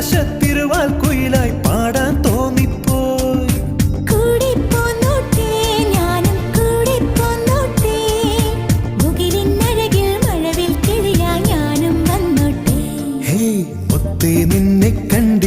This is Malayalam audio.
ആകാശത്തിരുവാൽ കുയിലായി പാടാൻ തോന്നിപ്പോയി. കൂടെ പോന്നോട്ടെ ഞാനും കൂടെ പോന്നോട്ടെ, മുകിലിനഴകിൽ മഴവിൽ കിളിയാ ഞാനും വന്നോട്ടെ. ഹേ മുത്തേ നിന്നെ കണ്ടി